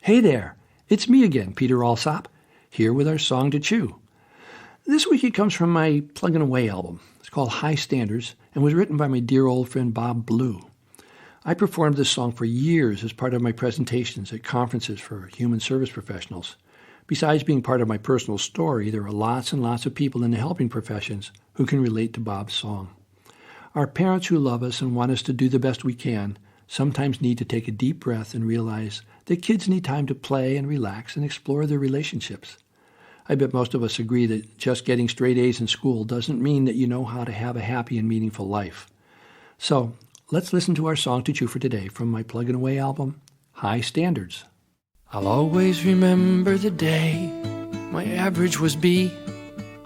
Hey there, it's me again, Peter Alsop, here with our song to chew. This week it comes from my Pluggin' Away album. It's called High Standards and was written by my dear old friend Bob Blue. I performed this song for years as part of my presentations at conferences for human service professionals. Besides being part of my personal story, there are lots and lots of people in the helping professions who can relate to Bob's song. Our parents who love us and want us to do the best we can sometimes need to take a deep breath and realize that kids need time to play and relax and explore their relationships. I bet most of us agree that just getting straight A's in school doesn't mean that you know how to have a happy and meaningful life. So let's listen to our song to chew for today from my Pluggin' Away album, High Standards. I'll always remember the day my average was B.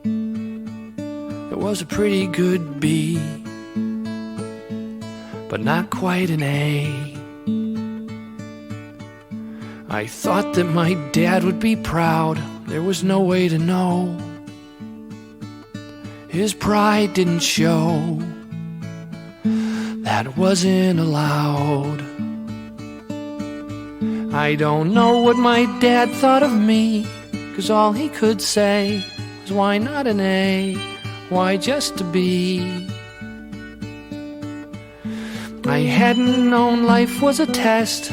It was a pretty good B, but not quite an A. I thought that my dad would be proud. There was no way to know. His pride didn't show. That wasn't allowed. I don't know what my dad thought of me, 'cause all he could say was, why not an A? Why just a B? I hadn't known life was a test,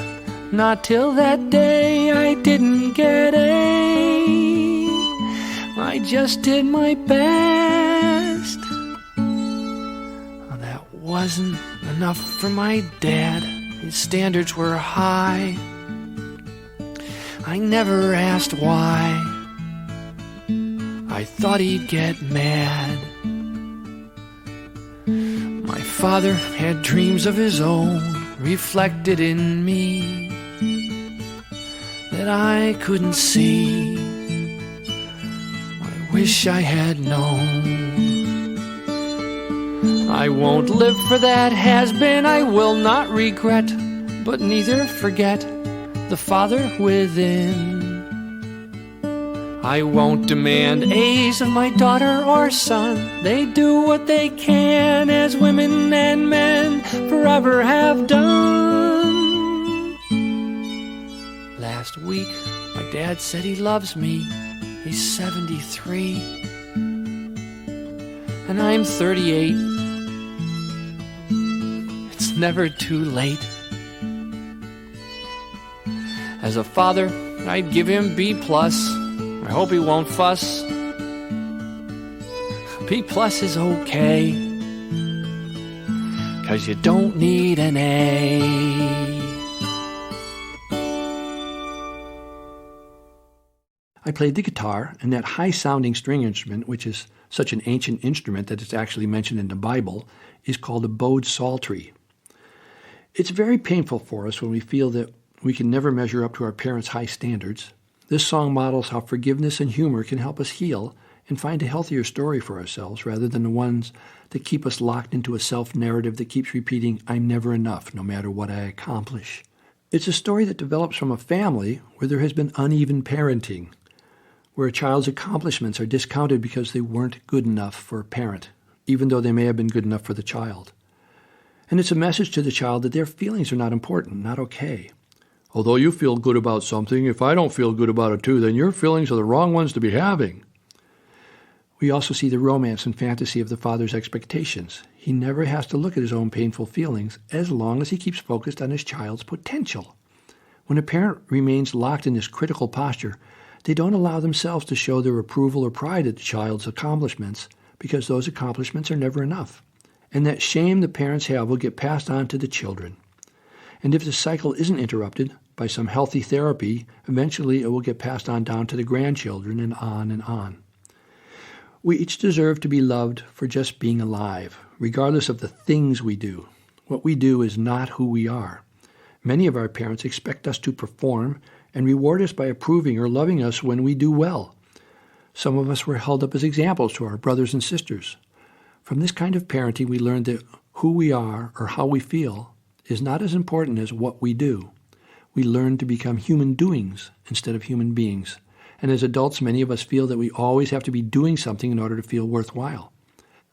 not till that day I didn't get A. I just did my best. Oh, that wasn't enough for my dad. His standards were high. I never asked why. I thought he'd get mad. My father had dreams of his own reflected in me that I couldn't see. I wish I had known. I won't live for that has-been. I will not regret, but neither forget the Father within. I won't demand A's of my daughter or son. They do what they can, as women and men forever have done. Last week, my dad said he loves me. He's 73, and I'm 38. It's never too late. As a father, I'd give him B+. I hope he won't fuss. B+ is okay, 'cause you don't need an A. I played the guitar, and that high-sounding string instrument, which is such an ancient instrument that it's actually mentioned in the Bible, is called a bowed psaltery. It's very painful for us when we feel that we can never measure up to our parents' high standards. This song models how forgiveness and humor can help us heal and find a healthier story for ourselves rather than the ones that keep us locked into a self-narrative that keeps repeating, I'm never enough, no matter what I accomplish. It's a story that develops from a family where there has been uneven parenting, where a child's accomplishments are discounted because they weren't good enough for a parent, even though they may have been good enough for the child. And it's a message to the child that their feelings are not important, not okay. Although you feel good about something, if I don't feel good about it too, then your feelings are the wrong ones to be having. We also see the romance and fantasy of the father's expectations. He never has to look at his own painful feelings as long as he keeps focused on his child's potential. When a parent remains locked in this critical posture, they don't allow themselves to show their approval or pride at the child's accomplishments because those accomplishments are never enough. And that shame the parents have will get passed on to the children. And if the cycle isn't interrupted by some healthy therapy, eventually it will get passed on down to the grandchildren and on and on. We each deserve to be loved for just being alive, regardless of the things we do. What we do is not who we are. Many of our parents expect us to perform and reward us by approving or loving us when we do well. Some of us were held up as examples to our brothers and sisters. From this kind of parenting, we learned that who we are or how we feel is not as important as what we do. We learn to become human doings instead of human beings. And as adults, many of us feel that we always have to be doing something in order to feel worthwhile.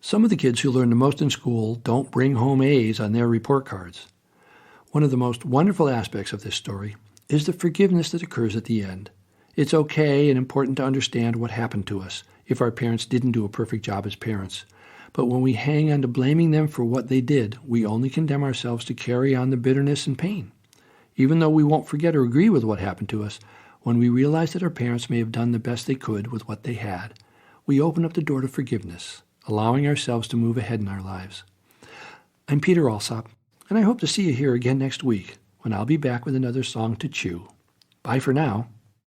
Some of the kids who learn the most in school don't bring home A's on their report cards. One of the most wonderful aspects of this story is the forgiveness that occurs at the end. It's okay and important to understand what happened to us if our parents didn't do a perfect job as parents. But when we hang on to blaming them for what they did, we only condemn ourselves to carry on the bitterness and pain. Even though we won't forget or agree with what happened to us, when we realize that our parents may have done the best they could with what they had, we open up the door to forgiveness, allowing ourselves to move ahead in our lives. I'm Peter Alsop, and I hope to see you here again next week when I'll be back with another song to chew. Bye for now.